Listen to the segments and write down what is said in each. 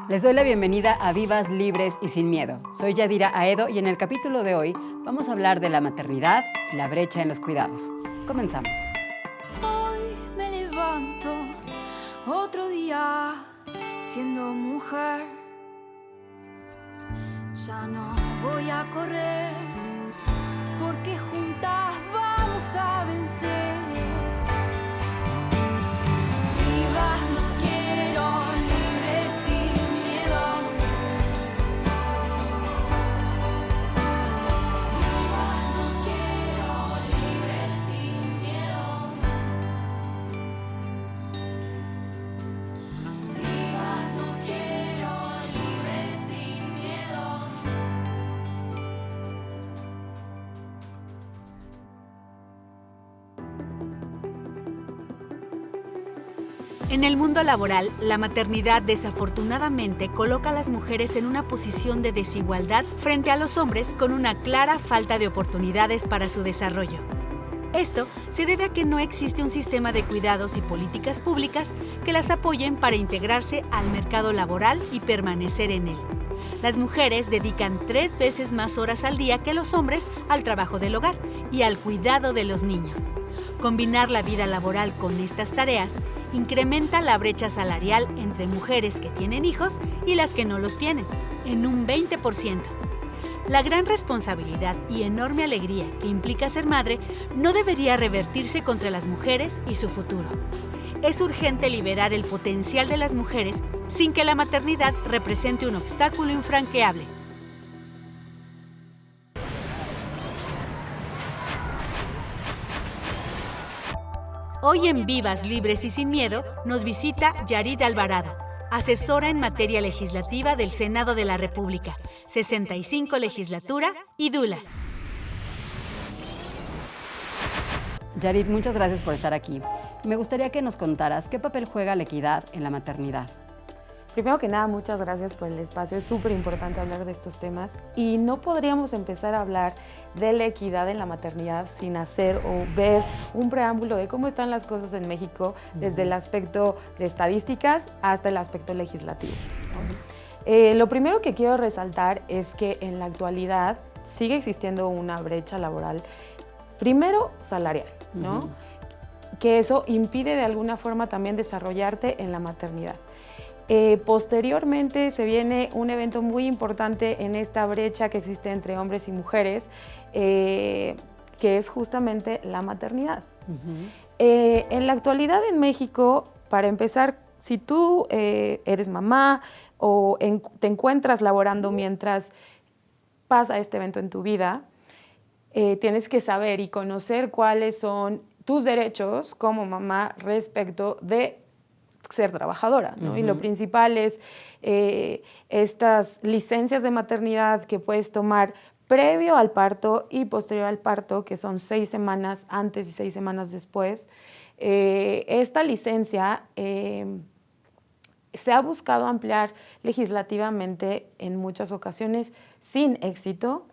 Les doy la bienvenida a Vivas, Libres y Sin Miedo. Soy Yadira Aedo y en el capítulo de hoy vamos a hablar de la maternidad y la brecha en los cuidados. Comenzamos. Hoy me levanto otro día siendo mujer. Ya no voy a correr porque juntas vamos a vencer. Vivas, no quiero, libres sin miedo. Vivas, no quiero, libres sin miedo. Vivas, no quiero, libres sin miedo. En el mundo laboral, la maternidad desafortunadamente coloca a las mujeres en una posición de desigualdad frente a los hombres con una clara falta de oportunidades para su desarrollo. Esto se debe a que no existe un sistema de cuidados y políticas públicas que las apoyen para integrarse al mercado laboral y permanecer en él. Las mujeres dedican 3 veces más horas al día que los hombres al trabajo del hogar y al cuidado de los niños. Combinar la vida laboral con estas tareas incrementa la brecha salarial entre mujeres que tienen hijos y las que no los tienen, en un 20%. La gran responsabilidad y enorme alegría que implica ser madre no debería revertirse contra las mujeres y su futuro. Es urgente liberar el potencial de las mujeres sin que la maternidad represente un obstáculo infranqueable. Hoy en Vivas, Libres y Sin Miedo nos visita Yarit Alvarado, asesora en materia legislativa del Senado de la República, 65 Legislatura y Dula. Yarit, muchas gracias por estar aquí. Me gustaría que nos contaras qué papel juega la equidad en la maternidad. Primero que nada, muchas gracias por el espacio. Es súper importante hablar de estos temas y no podríamos empezar a hablar de la equidad en la maternidad sin hacer o ver un preámbulo de cómo están las cosas en México desde el aspecto de estadísticas hasta el aspecto legislativo. Lo primero que quiero resaltar es que en la actualidad sigue existiendo una brecha laboral, primero salarial, ¿no? Que eso impide de alguna forma también desarrollarte en la maternidad. Posteriormente se viene un evento muy importante en esta brecha que existe entre hombres y mujeres, que es justamente la maternidad. En la actualidad en México, para empezar, si tú eres mamá o te encuentras laborando mientras pasa este evento en tu vida, tienes que saber y conocer cuáles son tus derechos como mamá respecto de ser trabajadora, ¿no? Y lo principal es estas licencias de maternidad que puedes tomar previo al parto y posterior al parto, que son 6 semanas antes y 6 semanas después. Esta licencia se ha buscado ampliar legislativamente en muchas ocasiones sin éxito.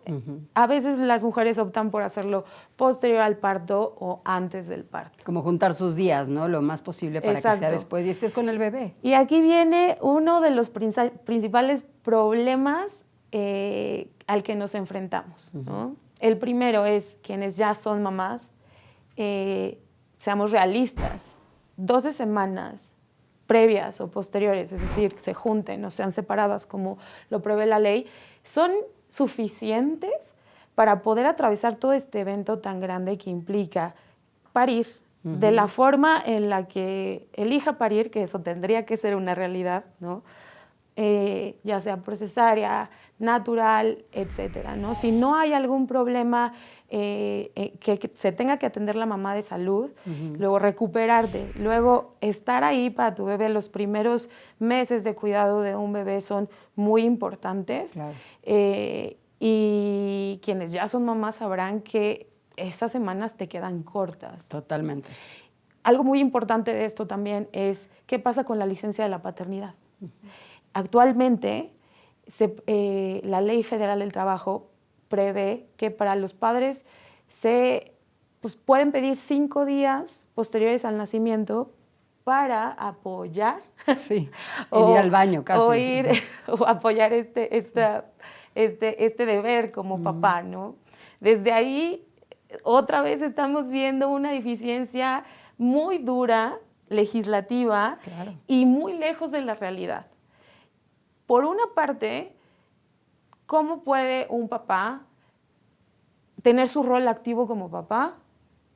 A veces las mujeres optan por hacerlo posterior al parto o antes del parto. Como juntar sus días, ¿no? Lo más posible para que sea después y estés con el bebé. Y aquí viene uno de los principales problemas al que nos enfrentamos, ¿no? El primero es quienes ya son mamás, seamos realistas, 12 semanas previas o posteriores, es decir, que se junten o sean separadas como lo prevé la ley, son suficientes para poder atravesar todo este evento tan grande que implica parir de la forma en la que elija parir, que eso tendría que ser una realidad, ¿no? Ya sea por cesárea, natural, etcétera, ¿no? Si no hay algún problema que se tenga que atender la mamá de salud, luego recuperarte, luego estar ahí para tu bebé. Los primeros meses de cuidado de un bebé son muy importantes. Claro. Y quienes ya son mamás sabrán que esas semanas te quedan cortas. Totalmente. Algo muy importante de esto también es qué pasa con la licencia de la paternidad. Actualmente, la Ley Federal del Trabajo prevé que para los padres pueden pedir 5 días posteriores al nacimiento para apoyar Sí, el ir al baño casi. O apoyar este deber como papá, ¿no? Desde ahí, otra vez estamos viendo una deficiencia muy dura, legislativa, Claro. y muy lejos de la realidad. Por una parte, ¿cómo puede un papá tener su rol activo como papá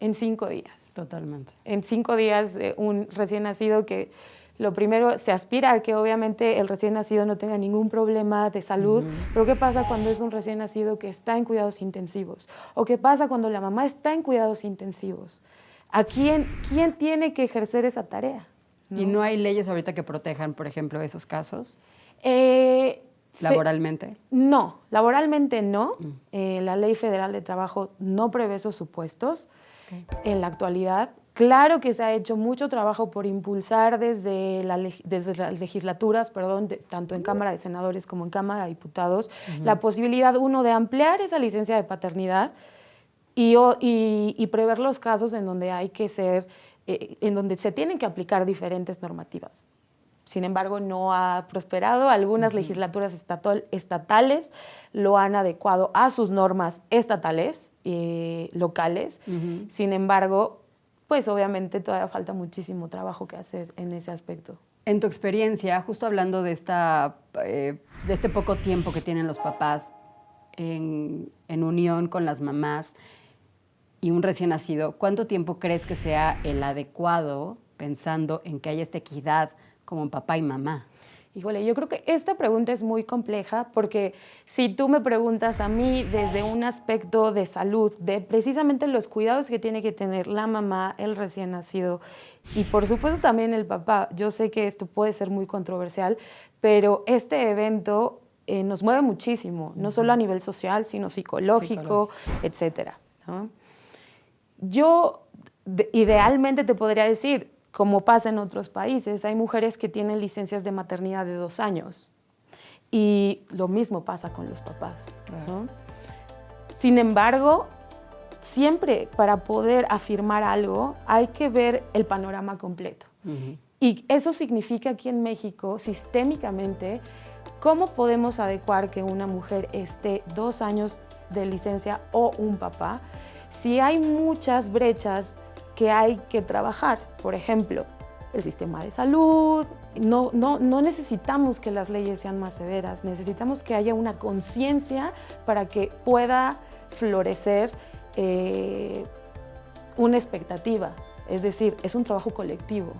en 5 días? Totalmente. En 5 días, un recién nacido que lo primero se aspira a que obviamente el recién nacido no tenga ningún problema de salud, pero ¿qué pasa cuando es un recién nacido que está en cuidados intensivos? ¿O qué pasa cuando la mamá está en cuidados intensivos? ¿A quién tiene que ejercer esa tarea? ¿Y no hay leyes ahorita que protejan, por ejemplo, esos casos laboralmente? No, laboralmente no. La Ley Federal de Trabajo no prevé esos supuestos en la actualidad. Claro que se ha hecho mucho trabajo por impulsar desde las legislaturas, tanto en Cámara de Senadores como en Cámara de Diputados, la posibilidad, uno, de ampliar esa licencia de paternidad y prever los casos en donde hay que en donde se tienen que aplicar diferentes normativas. Sin embargo, no ha prosperado. Algunas legislaturas estatales lo han adecuado a sus normas estatales, locales. Sin embargo, pues obviamente todavía falta muchísimo trabajo que hacer en ese aspecto. En tu experiencia, justo hablando de este poco tiempo que tienen los papás en unión con las mamás y un recién nacido, ¿cuánto tiempo crees que sea el adecuado pensando en que haya esta equidad como papá y mamá? Híjole, yo creo que esta pregunta es muy compleja porque si tú me preguntas a mí desde un aspecto de salud, de precisamente los cuidados que tiene que tener la mamá, el recién nacido y por supuesto también el papá, yo sé que esto puede ser muy controversial, pero este evento nos mueve muchísimo, no solo a nivel social, sino psicológico, etcétera, ¿no? Yo idealmente te podría decir, como pasa en otros países, hay mujeres que tienen licencias de maternidad de 2 años y lo mismo pasa con los papás, ¿no? Sin embargo, siempre para poder afirmar algo hay que ver el panorama completo. Y eso significa aquí en México, sistémicamente, cómo podemos adecuar que una mujer esté 2 años de licencia o un papá, si hay muchas brechas que hay que trabajar. Por ejemplo, el sistema de salud. No necesitamos que las leyes sean más severas, necesitamos que haya una conciencia para que pueda florecer una expectativa. Es decir, es un trabajo colectivo.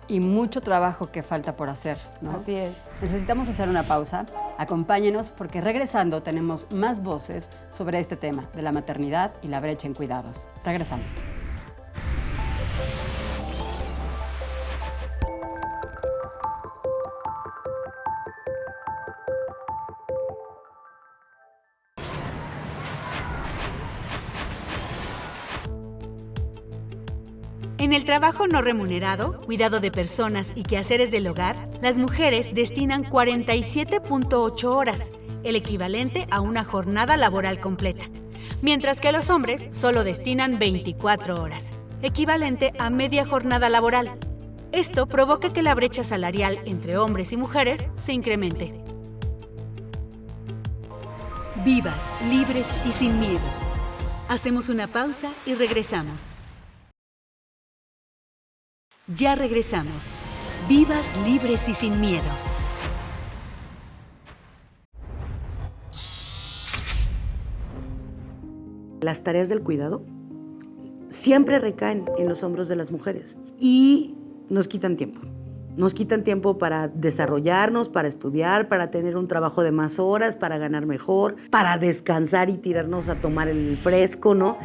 Y mucho trabajo que falta por hacer, ¿no? Así es. Necesitamos hacer una pausa. Acompáñenos porque regresando tenemos más voces sobre este tema de la maternidad y la brecha en cuidados. Regresamos. En el trabajo no remunerado, cuidado de personas y quehaceres del hogar, las mujeres destinan 47.8 horas, el equivalente a una jornada laboral completa, mientras que los hombres solo destinan 24 horas, equivalente a media jornada laboral. Esto provoca que la brecha salarial entre hombres y mujeres se incremente. Vivas, libres y sin miedo. Hacemos una pausa y regresamos. Ya regresamos. Vivas, libres y sin miedo. Las tareas del cuidado siempre recaen en los hombros de las mujeres y nos quitan tiempo. Nos quitan tiempo para desarrollarnos, para estudiar, para tener un trabajo de más horas, para ganar mejor, para descansar y tirarnos a tomar el fresco, ¿no?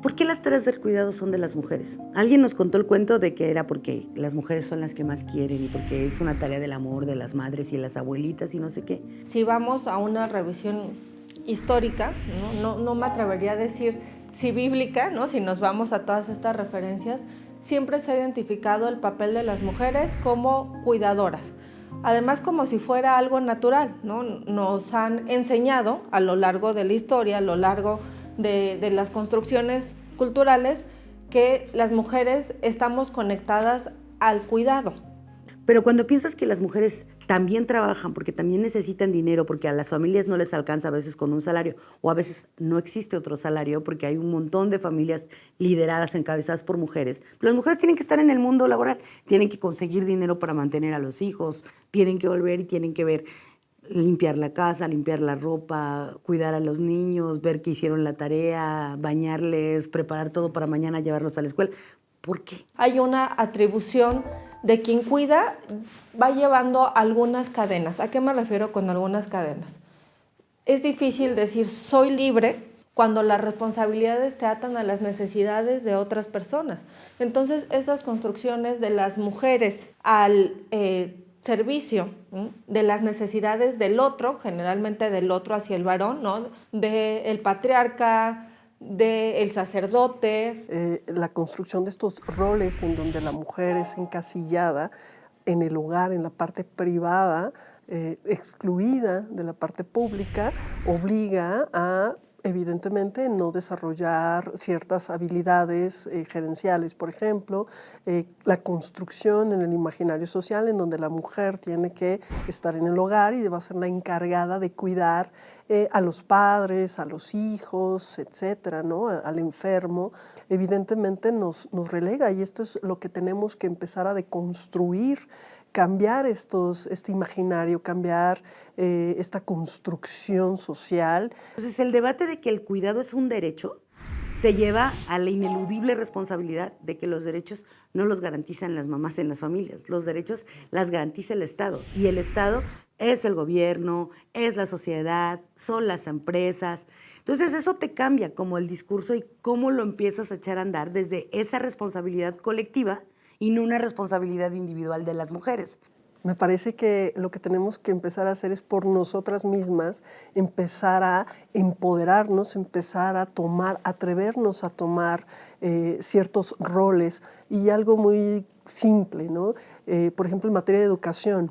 ¿Por qué las tareas del cuidado son de las mujeres? Alguien nos contó el cuento de que era porque las mujeres son las que más quieren y porque es una tarea del amor de las madres y las abuelitas y no sé qué. Si vamos a una revisión histórica, no me atrevería a decir si bíblica, ¿no? Si nos vamos a todas estas referencias, siempre se ha identificado el papel de las mujeres como cuidadoras. Además, como si fuera algo natural, ¿no? Nos han enseñado a lo largo de la historia, a lo largo de las construcciones culturales, que las mujeres estamos conectadas al cuidado. Pero cuando piensas que las mujeres también trabajan porque también necesitan dinero, porque a las familias no les alcanza a veces con un salario, o a veces no existe otro salario porque hay un montón de familias lideradas, encabezadas por mujeres, las mujeres tienen que estar en el mundo laboral, tienen que conseguir dinero para mantener a los hijos, tienen que volver y tienen que ver, limpiar la casa, limpiar la ropa, cuidar a los niños, ver que hicieron la tarea, bañarles, preparar todo para mañana llevarlos a la escuela. ¿Por qué? Hay una atribución de quien cuida, va llevando algunas cadenas. ¿A qué me refiero con algunas cadenas? Es difícil decir soy libre cuando las responsabilidades te atan a las necesidades de otras personas. Entonces, estas construcciones de las mujeres al servicio de las necesidades del otro, generalmente del otro hacia el varón, ¿no? Del patriarca, del sacerdote. La construcción de estos roles en donde la mujer es encasillada en el hogar, en la parte privada, excluida de la parte pública, obliga a, evidentemente, no desarrollar ciertas habilidades gerenciales, por ejemplo, la construcción en el imaginario social en donde la mujer tiene que estar en el hogar y va ser la encargada de cuidar a los padres, a los hijos, etcétera, ¿no? Al enfermo, evidentemente nos relega, y esto es lo que tenemos que empezar a deconstruir, cambiar este imaginario, cambiar esta construcción social. Entonces, el debate de que el cuidado es un derecho te lleva a la ineludible responsabilidad de que los derechos no los garantizan las mamás en las familias, los derechos las garantiza el Estado, y el Estado es el gobierno, es la sociedad, son las empresas. Entonces eso te cambia como el discurso y cómo lo empiezas a echar a andar desde esa responsabilidad colectiva y no una responsabilidad individual de las mujeres. Me parece que lo que tenemos que empezar a hacer es por nosotras mismas, empezar a empoderarnos, empezar a tomar, atrevernos a tomar ciertos roles, y algo muy simple, ¿no? Por ejemplo, en materia de educación,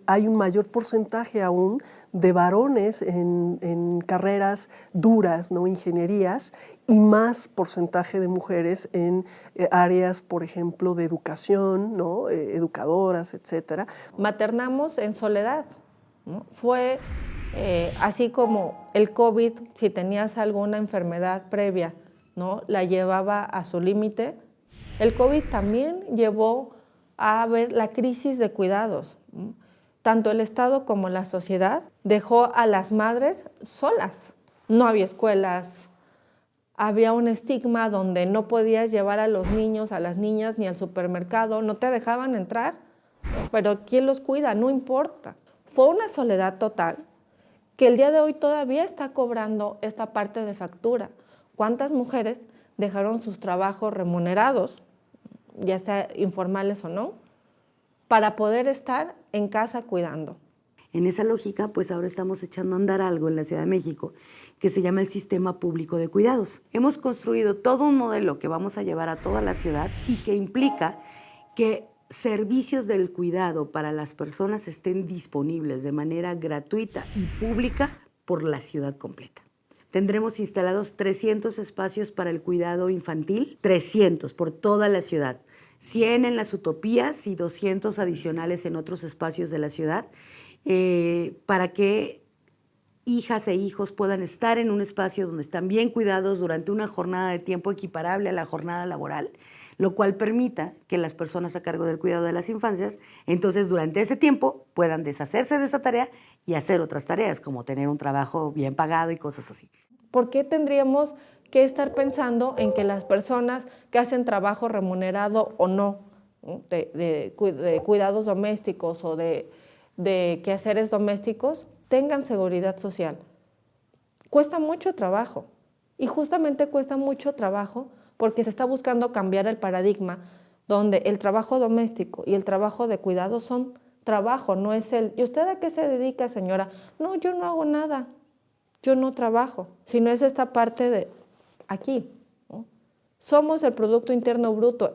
hay un mayor porcentaje aún de varones en carreras duras, ¿no? Ingenierías, y más porcentaje de mujeres en áreas, por ejemplo, de educación, ¿no? Educadoras, etcétera. Maternamos en soledad, ¿no? Fue así como el COVID, si tenías alguna enfermedad previa, ¿no? La llevaba a su límite. El COVID también llevó a ver la crisis de cuidados. Tanto el Estado como la sociedad dejó a las madres solas. No había escuelas, había un estigma donde no podías llevar a los niños, a las niñas, ni al supermercado, no te dejaban entrar, pero ¿quién los cuida? No importa. Fue una soledad total que el día de hoy todavía está cobrando esta parte de factura. ¿Cuántas mujeres dejaron sus trabajos remunerados, ya sea informales o no, para poder estar en casa cuidando? En esa lógica, pues ahora estamos echando a andar algo en la Ciudad de México que se llama el Sistema Público de Cuidados. Hemos construido todo un modelo que vamos a llevar a toda la ciudad y que implica que servicios del cuidado para las personas estén disponibles de manera gratuita y pública por la ciudad completa. Tendremos instalados 300 espacios para el cuidado infantil, 300 por toda la ciudad, 100 en las utopías y 200 adicionales en otros espacios de la ciudad, para que hijas e hijos puedan estar en un espacio donde están bien cuidados durante una jornada de tiempo equiparable a la jornada laboral, lo cual permita que las personas a cargo del cuidado de las infancias, entonces durante ese tiempo puedan deshacerse de esa tarea y hacer otras tareas, como tener un trabajo bien pagado y cosas así. ¿Por qué tendríamos que estar pensando en que las personas que hacen trabajo remunerado o no, de cuidados domésticos o de quehaceres domésticos, tengan seguridad social? Cuesta mucho trabajo, y justamente cuesta mucho trabajo porque se está buscando cambiar el paradigma donde el trabajo doméstico y el trabajo de cuidado son trabajo, no es el... ¿Y usted a qué se dedica, señora? No, yo no hago nada, yo no trabajo, sino es esta parte de aquí, ¿no? Somos el Producto Interno Bruto,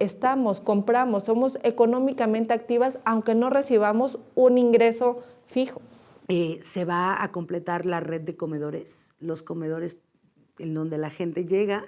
compramos, somos económicamente activas aunque no recibamos un ingreso fijo. Se va a completar la red de comedores, los comedores en donde la gente llega,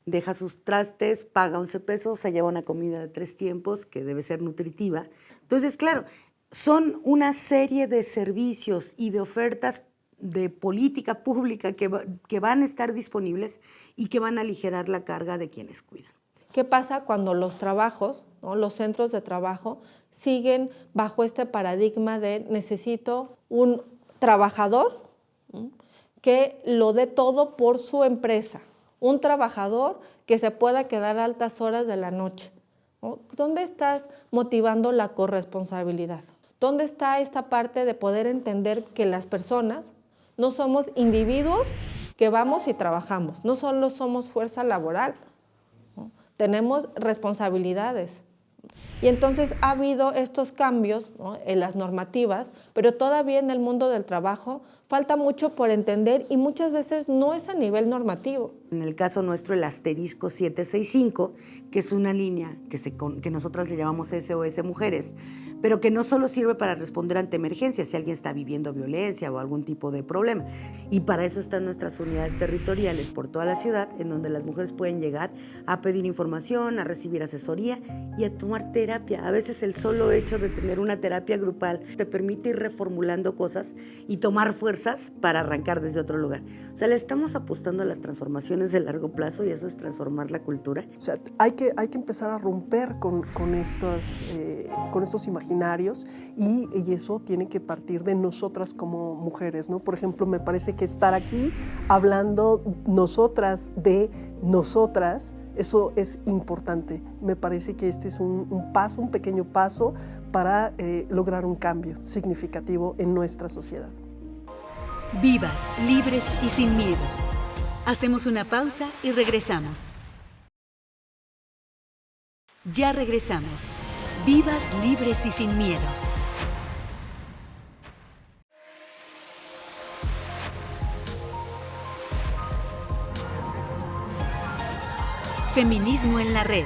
deja sus trastes, paga 11 pesos, se lleva una comida de 3 tiempos que debe ser nutritiva. Entonces, claro, son una serie de servicios y de ofertas de política pública que van a estar disponibles y que van a aligerar la carga de quienes cuidan. ¿Qué pasa cuando los trabajos, ¿no? Los centros de trabajo siguen bajo este paradigma de necesito un trabajador, ¿no?, que lo dé todo por su empresa, un trabajador que se pueda quedar a altas horas de la noche, ¿no? ¿Dónde estás motivando la corresponsabilidad? ¿Dónde está esta parte de poder entender que las personas no somos individuos que vamos y trabajamos, no solo somos fuerza laboral, ¿no? Tenemos responsabilidades? Y entonces ha habido estos cambios, ¿no?, en las normativas, pero todavía en el mundo del trabajo falta mucho por entender y muchas veces no es a nivel normativo. En el caso nuestro, el asterisco 765, que es una línea que nosotras le llamamos SOS Mujeres, pero que no solo sirve para responder ante emergencias, si alguien está viviendo violencia o algún tipo de problema. Y para eso están nuestras unidades territoriales por toda la ciudad, en donde las mujeres pueden llegar a pedir información, a recibir asesoría y a tomar terapia. A veces el solo hecho de tener una terapia grupal te permite ir reformulando cosas y tomar fuerzas para arrancar desde otro lugar. O sea, le estamos apostando a las transformaciones de largo plazo y eso es transformar la cultura. O sea, hay que empezar a romper con estos imaginarios y eso tiene que partir de nosotras como mujeres, ¿no? Por ejemplo, me parece que estar aquí hablando nosotras de nosotras, eso es importante. Me parece que este es un pequeño paso para lograr un cambio significativo en nuestra sociedad. Vivas, libres y sin miedo. Hacemos una pausa y regresamos. Ya regresamos. Vivas, libres y sin miedo. Feminismo en la red.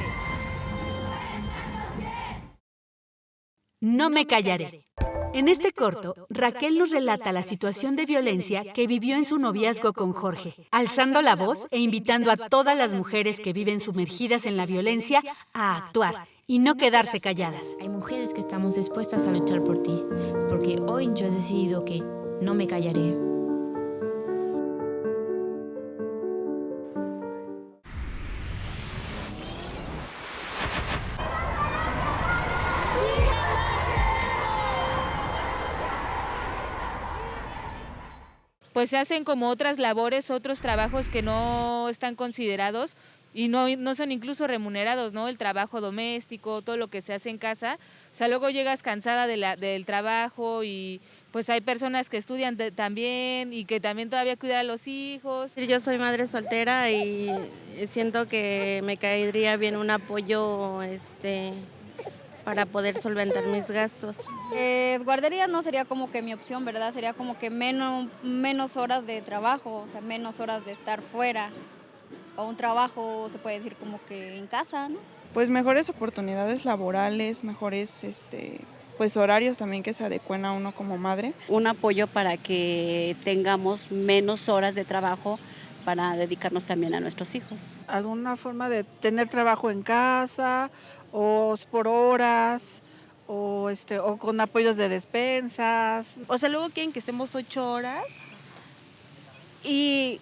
No me callaré. En este corto, Raquel nos relata la situación de violencia que vivió en su noviazgo con Jorge, alzando la voz e invitando a todas las mujeres que viven sumergidas en la violencia a actuar y no quedarse calladas. Hay mujeres que estamos dispuestas a luchar por ti, porque hoy yo he decidido que no me callaré. Pues se hacen como otras labores, otros trabajos que no están considerados y no son incluso remunerados, ¿no? El trabajo doméstico, todo lo que se hace en casa. O sea, luego llegas cansada del trabajo y pues hay personas que estudian también y que también todavía cuidan a los hijos. Yo soy madre soltera y siento que me caería bien un apoyo para poder solventar mis gastos. Guardería no sería como que mi opción, ¿verdad? Sería como que menos horas de trabajo, o sea, menos horas de estar fuera. O un trabajo, se puede decir, como que en casa, ¿no? Pues mejores oportunidades laborales, mejores pues horarios también que se adecuen a uno como madre. Un apoyo para que tengamos menos horas de trabajo para dedicarnos también a nuestros hijos. Alguna forma de tener trabajo en casa o por horas o con apoyos de despensas. O sea, luego quieren que estemos 8 horas y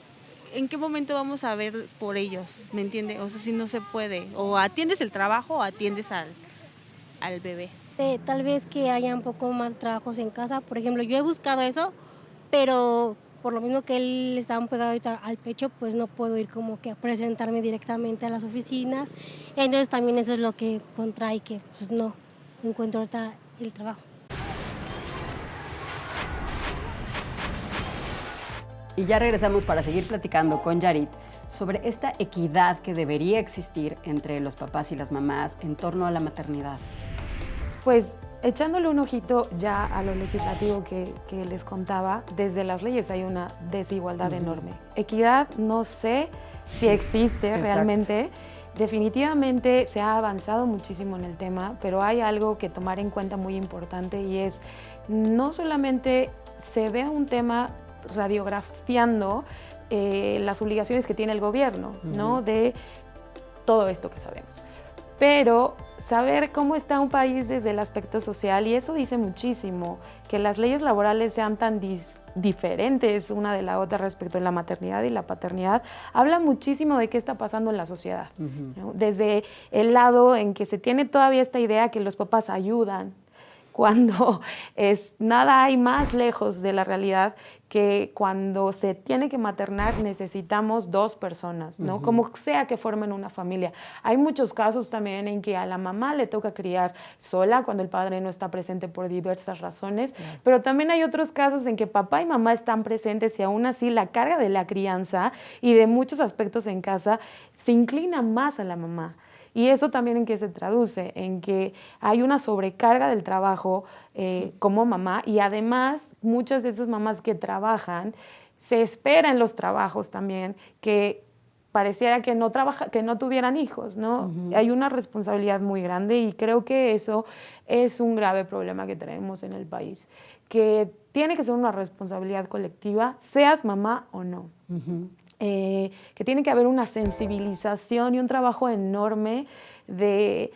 ¿en qué momento vamos a ver por ellos? ¿Me entiende? O sea, si no se puede. O atiendes el trabajo o atiendes al bebé. Tal vez que haya un poco más trabajos en casa. Por ejemplo, yo he buscado eso, pero por lo mismo que él está un pegado ahorita al pecho, pues no puedo ir como que a presentarme directamente a las oficinas. Entonces también eso es lo que contrae que pues no encuentro ahorita el trabajo. Y ya regresamos para seguir platicando con Yarit sobre esta equidad que debería existir entre los papás y las mamás en torno a la maternidad. Pues echándole un ojito ya a lo legislativo que les contaba, desde las leyes hay una desigualdad enorme. Equidad no sé si existe realmente. Definitivamente se ha avanzado muchísimo en el tema, pero hay algo que tomar en cuenta muy importante y es no solamente se ve un tema radiografiando las obligaciones que tiene el gobierno, ¿no? De todo esto que sabemos. Pero saber cómo está un país desde el aspecto social, y eso dice muchísimo, que las leyes laborales sean tan diferentes una de la otra respecto a la maternidad y la paternidad, habla muchísimo de qué está pasando en la sociedad. ¿No? Desde el lado en que se tiene todavía esta idea que los papás ayudan, cuando nada hay más lejos de la realidad que cuando se tiene que maternar necesitamos 2 personas, ¿no? Como sea que formen una familia. Hay muchos casos también en que a la mamá le toca criar sola cuando el padre no está presente por diversas razones, pero también hay otros casos en que papá y mamá están presentes y aún así la carga de la crianza y de muchos aspectos en casa se inclina más a la mamá. Y eso también en qué se traduce, en que hay una sobrecarga del trabajo como mamá, y además muchas de esas mamás que trabajan, se espera en los trabajos también que pareciera que no tuvieran hijos, ¿no? Hay una responsabilidad muy grande, y creo que eso es un grave problema que tenemos en el país, que tiene que ser una responsabilidad colectiva, seas mamá o no. Que tiene que haber una sensibilización y un trabajo enorme de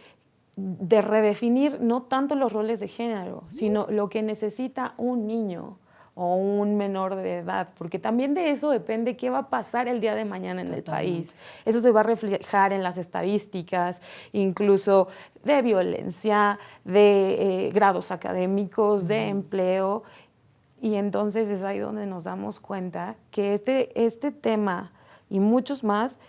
redefinir no tanto los roles de género, sino lo que necesita un niño o un menor de edad, porque también de eso depende qué va a pasar el día de mañana en el país. Eso se va a reflejar en las estadísticas, incluso de violencia, de grados académicos, de empleo. Y entonces es ahí donde nos damos cuenta que este tema y muchos más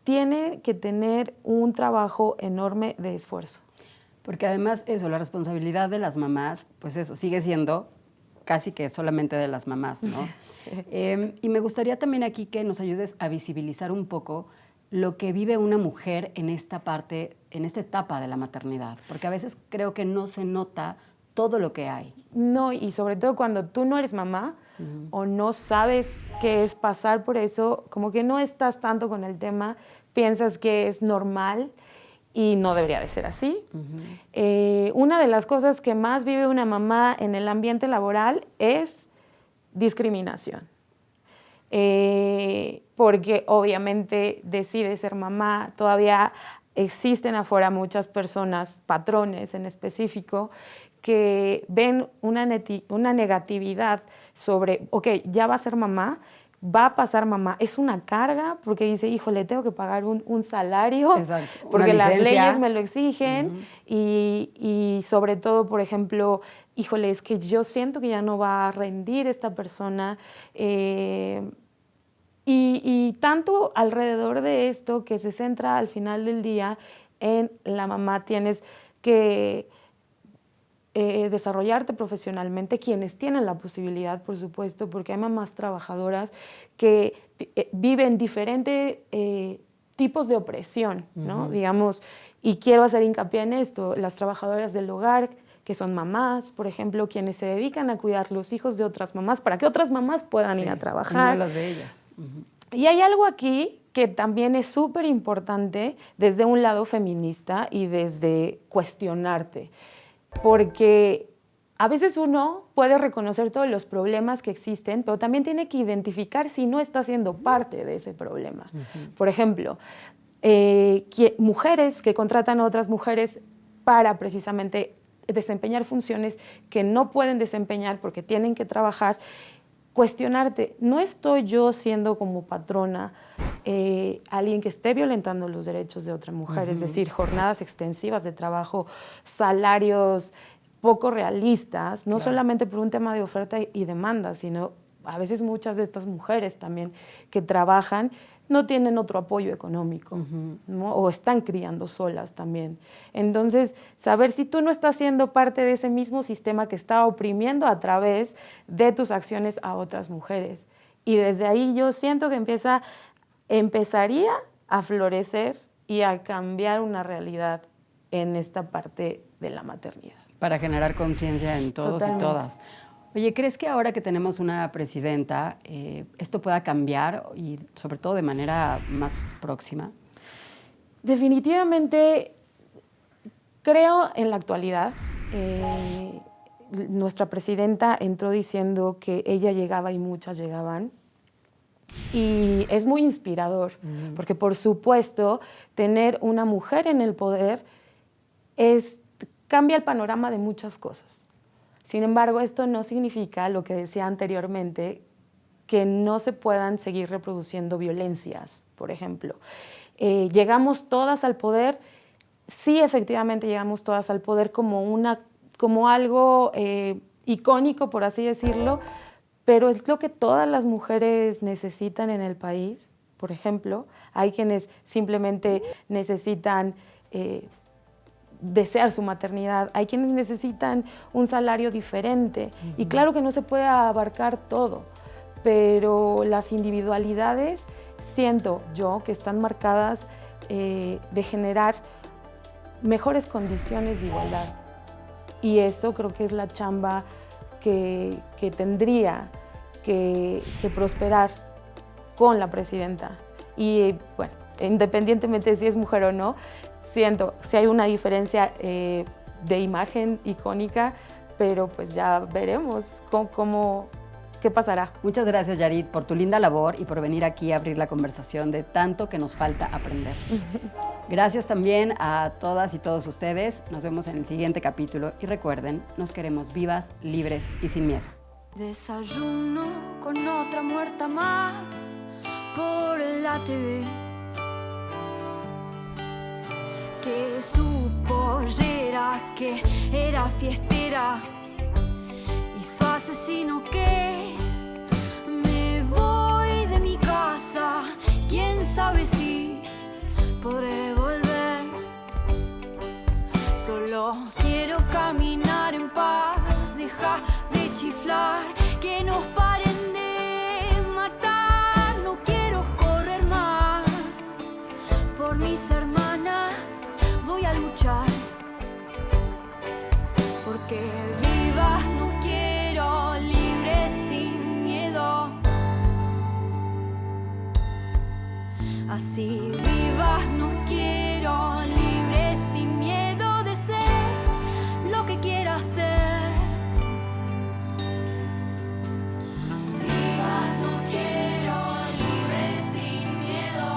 tiene que tener un trabajo enorme de esfuerzo. Porque además eso, la responsabilidad de las mamás, pues eso, sigue siendo casi que solamente de las mamás, ¿no? Y me gustaría también aquí que nos ayudes a visibilizar un poco lo que vive una mujer en esta parte, en esta etapa de la maternidad, porque a veces creo que no se nota todo lo que hay. No, y sobre todo cuando tú no eres mamá o no sabes qué es pasar por eso, como que no estás tanto con el tema, piensas que es normal y no debería de ser así. Una de las cosas que más vive una mamá en el ambiente laboral es discriminación. Porque obviamente decide ser mamá, todavía existen afuera muchas personas, patrones en específico, que ven una negatividad sobre, ok, ya va a ser mamá, va a pasar mamá, es una carga, porque dice, híjole, tengo que pagar un salario, porque las leyes me lo exigen, y sobre todo, por ejemplo, híjole, es que yo siento que ya no va a rendir esta persona, y tanto alrededor de esto que se centra al final del día en la mamá, tienes que desarrollarte profesionalmente, quienes tienen la posibilidad, por supuesto, porque hay mamás trabajadoras que viven diferentes tipos de opresión, ¿no? Digamos, y quiero hacer hincapié en esto, las trabajadoras del hogar, que son mamás, por ejemplo, quienes se dedican a cuidar los hijos de otras mamás, para que otras mamás puedan ir a trabajar. No los de ellas. Y hay algo aquí que también es súper importante desde un lado feminista y desde cuestionarte, porque a veces uno puede reconocer todos los problemas que existen, pero también tiene que identificar si no está siendo parte de ese problema. Por ejemplo, mujeres que contratan a otras mujeres para precisamente desempeñar funciones que no pueden desempeñar porque tienen que trabajar, cuestionarte, ¿no estoy yo siendo como patrona alguien que esté violentando los derechos de otra mujer? Es decir, jornadas extensivas de trabajo, salarios poco realistas, no solamente por un tema de oferta y demanda, sino a veces muchas de estas mujeres también que trabajan no tienen otro apoyo económico, ¿no? O están criando solas también. Entonces, saber si tú no estás siendo parte de ese mismo sistema que está oprimiendo a través de tus acciones a otras mujeres. Y desde ahí yo siento que empezaría a florecer y a cambiar una realidad en esta parte de la maternidad. Para generar conciencia en todos y todas. Oye, ¿crees que ahora que tenemos una presidenta, esto pueda cambiar y sobre todo de manera más próxima? Definitivamente creo en la actualidad. Nuestra presidenta entró diciendo que ella llegaba y muchas llegaban. Y es muy inspirador, porque por supuesto, tener una mujer en el poder cambia el panorama de muchas cosas. Sin embargo, esto no significa, lo que decía anteriormente, que no se puedan seguir reproduciendo violencias, por ejemplo. Llegamos todas al poder, sí, efectivamente llegamos todas al poder como algo icónico, por así decirlo, pero es lo que todas las mujeres necesitan en el país. Por ejemplo, hay quienes simplemente necesitan desear su maternidad, hay quienes necesitan un salario diferente, y claro que no se puede abarcar todo, pero las individualidades siento yo que están marcadas de generar mejores condiciones de igualdad, y eso creo que es la chamba que tendría que prosperar con la presidenta. Y bueno, independientemente de si es mujer o no, siento si hay una diferencia de imagen icónica, pero pues ya veremos qué pasará. Muchas gracias, Yarit, por tu linda labor y por venir aquí a abrir la conversación de tanto que nos falta aprender. Gracias también a todas y todos ustedes. Nos vemos en el siguiente capítulo y recuerden, nos queremos vivas, libres y sin miedo. Desayuno con otra muerta más por la TV, que su pollera, que era fiestera, y su asesino que me voy de mi casa, quién sabe si podré volver. Solo quiero caminar en paz, deja de chiflar, que nos paren de matar. No quiero correr más por mis hermanas, voy a luchar, porque vivas nos quiero, libres sin miedo. Así vivas nos quiero, libres sin miedo de ser lo que quiera ser. Vivas nos quiero, libres sin miedo.